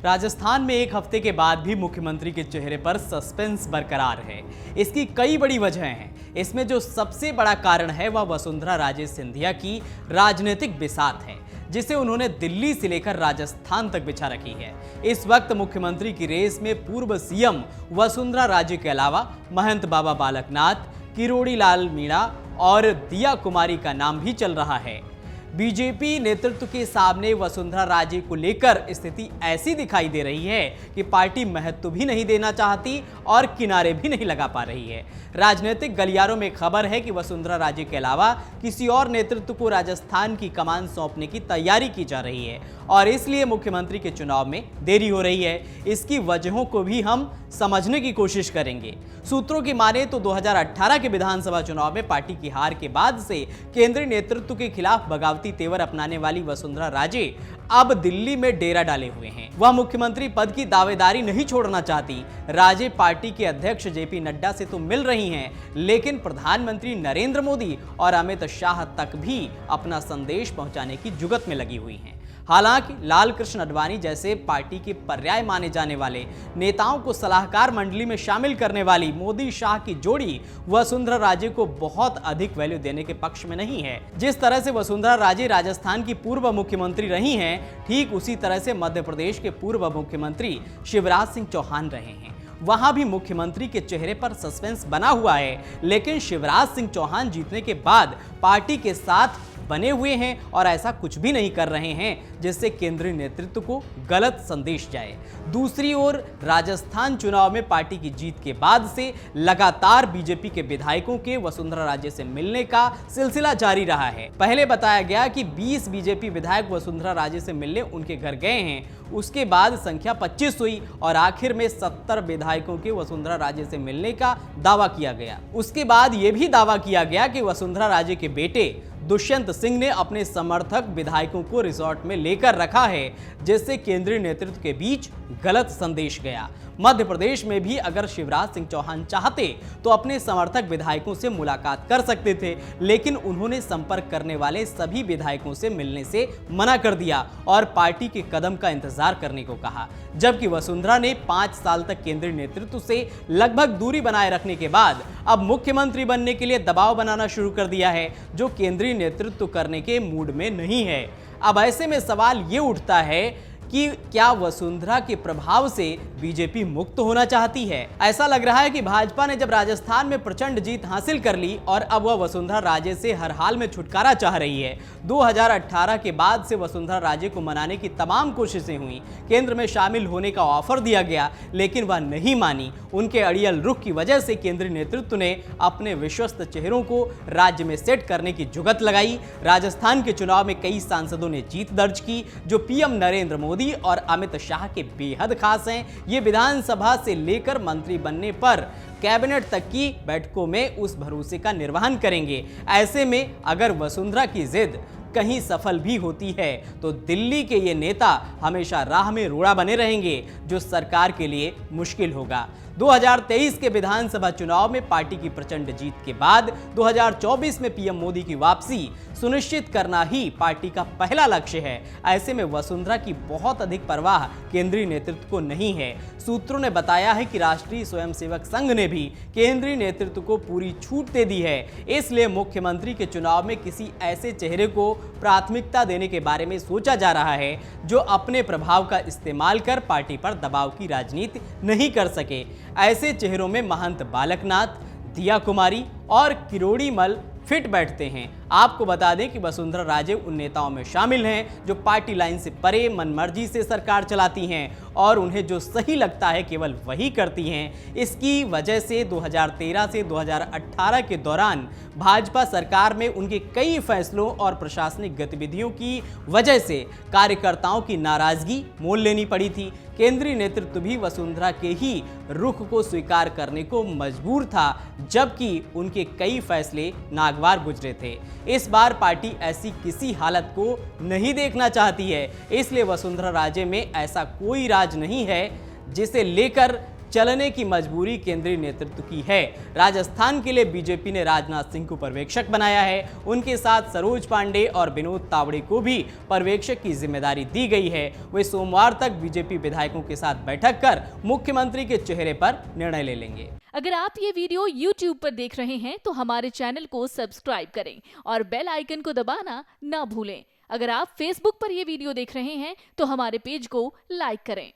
राजस्थान में एक हफ्ते के बाद भी मुख्यमंत्री के चेहरे पर सस्पेंस बरकरार है। इसकी कई बड़ी वजहें हैं। इसमें जो सबसे बड़ा कारण है वह वसुंधरा राजे सिंधिया की राजनीतिक बिसात है, जिसे उन्होंने दिल्ली से लेकर राजस्थान तक बिछा रखी है। इस वक्त मुख्यमंत्री की रेस में पूर्व सीएम वसुंधरा राजे के अलावा महंत बाबा बालकनाथ, किरोड़ी लाल मीणा और दिया कुमारी का नाम भी चल रहा है। बीजेपी नेतृत्व के सामने वसुंधरा राजे को लेकर स्थिति ऐसी दिखाई दे रही है कि पार्टी महत्व भी नहीं देना चाहती और किनारे भी नहीं लगा पा रही है। राजनीतिक गलियारों में खबर है कि वसुंधरा राजे के अलावा किसी और नेतृत्व को राजस्थान की कमान सौंपने की तैयारी की जा रही है और इसलिए मुख्यमंत्री के चुनाव में देरी हो रही है। इसकी वजहों को भी हम समझने की कोशिश करेंगे। सूत्रों की माने तो 2018 के विधानसभा चुनाव में पार्टी की हार के बाद से केंद्रीय नेतृत्व के खिलाफ बगावती तेवर अपनाने वाली वसुंधरा राजे अब दिल्ली में डेरा डाले हुए हैं। वह मुख्यमंत्री पद की दावेदारी नहीं छोड़ना चाहती। राजे पार्टी के अध्यक्ष जेपी नड्डा से तो मिल रही हैं, लेकिन प्रधानमंत्री नरेंद्र मोदी और अमित शाह तक भी अपना संदेश पहुंचाने की जुगत में लगी हुई हैं। हालांकि लाल कृष्ण आडवाणी जैसे पार्टी के पर्याय माने जाने वाले नेताओं को सलाहकार मंडली में शामिल करने वाली मोदी शाह की जोड़ी वसुंधरा राजे को बहुत अधिक वैल्यू देने के पक्ष में नहीं है। जिस तरह से वसुंधरा राजे राजस्थान की पूर्व मुख्यमंत्री रही हैं, ठीक उसी तरह से मध्य प्रदेश के पूर्व मुख्यमंत्री शिवराज सिंह चौहान रहे हैं। वहां भी मुख्यमंत्री के चेहरे पर सस्पेंस बना हुआ है, लेकिन शिवराज सिंह चौहान जीतने के बाद पार्टी के साथ बने हुए हैं और ऐसा कुछ भी नहीं कर रहे हैं जिससे केंद्रीय नेतृत्व को गलत संदेश जाए। दूसरी ओर राजस्थान चुनाव में पार्टी की जीत के बाद से लगातार बीजेपी के विधायकों के वसुंधरा राजे से मिलने का सिलसिला जारी रहा है। पहले बताया गया कि 20 बीजेपी विधायक वसुंधरा राजे से मिलने उनके घर गए हैं, उसके बाद संख्या 25 हुई और आखिर में 70 विधायकों के वसुंधरा राजे से मिलने का दावा किया गया। उसके बाद यह भी दावा किया गया कि वसुंधरा राजे के बेटे दुष्यंत सिंह ने अपने समर्थक विधायकों को रिसोर्ट में लेकर रखा है, जिससे केंद्रीय नेतृत्व के बीच गलत संदेश गया। मध्य प्रदेश में भी अगर शिवराज सिंह चौहान चाहते तो अपने समर्थक विधायकों से मुलाकात कर सकते थे, लेकिन उन्होंने संपर्क करने वाले सभी विधायकों से मिलने से मना कर दिया और पार्टी के कदम का इंतजार करने को कहा। जबकि वसुंधरा ने 5 साल तक केंद्रीय नेतृत्व से लगभग दूरी बनाए रखने के बाद अब मुख्यमंत्री बनने के लिए दबाव बनाना शुरू कर दिया है, जो केंद्रीय नेतृत्व करने के मूड में नहीं है। अब ऐसे में सवाल ये उठता है कि क्या वसुंधरा के प्रभाव से बीजेपी मुक्त होना चाहती है? ऐसा लग रहा है कि भाजपा ने जब राजस्थान में प्रचंड जीत हासिल कर ली और अब वह वसुंधरा राजे से हर हाल में छुटकारा चाह रही है। 2018 के बाद से वसुंधरा राजे को मनाने की तमाम कोशिशें हुई, केंद्र में शामिल होने का ऑफर दिया गया, लेकिन वह नहीं मानी। उनके अड़ियल रुख की वजह से केंद्रीय नेतृत्व ने अपने विश्वस्त चेहरों को राज्य में सेट करने की जुगत लगाई। राजस्थान के चुनाव में कई सांसदों ने जीत दर्ज की, जो पीएम नरेंद्र मोदी और अमित शाह के बेहद खास हैं। ये विधानसभा से लेकर मंत्री बनने पर कैबिनेट तक की बैठकों में उस भरोसे का निर्वहन करेंगे। ऐसे में अगर वसुंधरा की जिद कहीं सफल भी होती है तो दिल्ली के ये नेता हमेशा राह में रोड़ा बने रहेंगे, जो सरकार के लिए मुश्किल होगा। 2023 के विधानसभा चुनाव में पार्टी की प्रचंड जीत के बाद 2024 में पीएम मोदी की वापसी सुनिश्चित करना ही पार्टी का पहला लक्ष्य है। ऐसे में वसुंधरा की बहुत अधिक परवाह केंद्रीय नेतृत्व को नहीं है। सूत्रों ने बताया है कि राष्ट्रीय स्वयंसेवक संघ ने भी केंद्रीय नेतृत्व को पूरी छूट दे दी है। इसलिए मुख्यमंत्री के चुनाव में किसी ऐसे चेहरे को प्राथमिकता देने के बारे में सोचा जा रहा है जो अपने प्रभाव का इस्तेमाल कर पार्टी पर दबाव की राजनीति नहीं कर सके। ऐसे चेहरों में महंत बालकनाथ, दिया कुमारी और किरोड़ी मल फिट बैठते हैं। आपको बता दें कि वसुंधरा राजे उन नेताओं में शामिल हैं जो पार्टी लाइन से परे मनमर्जी से सरकार चलाती हैं और उन्हें जो सही लगता है केवल वही करती हैं। इसकी वजह से 2013 से 2018 के दौरान भाजपा सरकार में उनके कई फैसलों और प्रशासनिक गतिविधियों की वजह से कार्यकर्ताओं की नाराजगी मोल लेनी पड़ी थी। केंद्रीय नेतृत्व भी वसुंधरा के ही रुख को स्वीकार करने को मजबूर था, जबकि उनके कई फैसले नागवार गुजरे थे। इस बार पार्टी ऐसी किसी हालत को नहीं देखना चाहती है, इसलिए वसुंधरा राजे में ऐसा कोई राज नहीं है जिसे लेकर चलने की मजबूरी केंद्रीय नेतृत्व की है। राजस्थान के लिए बीजेपी ने राजनाथ सिंह को पर्यवेक्षक बनाया है। उनके साथ सरोज पांडे और विनोद तावड़े को भी पर्यवेक्षक की जिम्मेदारी दी गई है। वे सोमवार तक बीजेपी विधायकों के साथ बैठक कर मुख्यमंत्री के चेहरे पर निर्णय ले लेंगे। अगर आप ये वीडियो YouTube पर देख रहे हैं तो हमारे चैनल को सब्सक्राइब करें और बेल आइकन को दबाना ना भूलें। अगर आप Facebook पर ये वीडियो देख रहे हैं तो हमारे पेज को लाइक करें।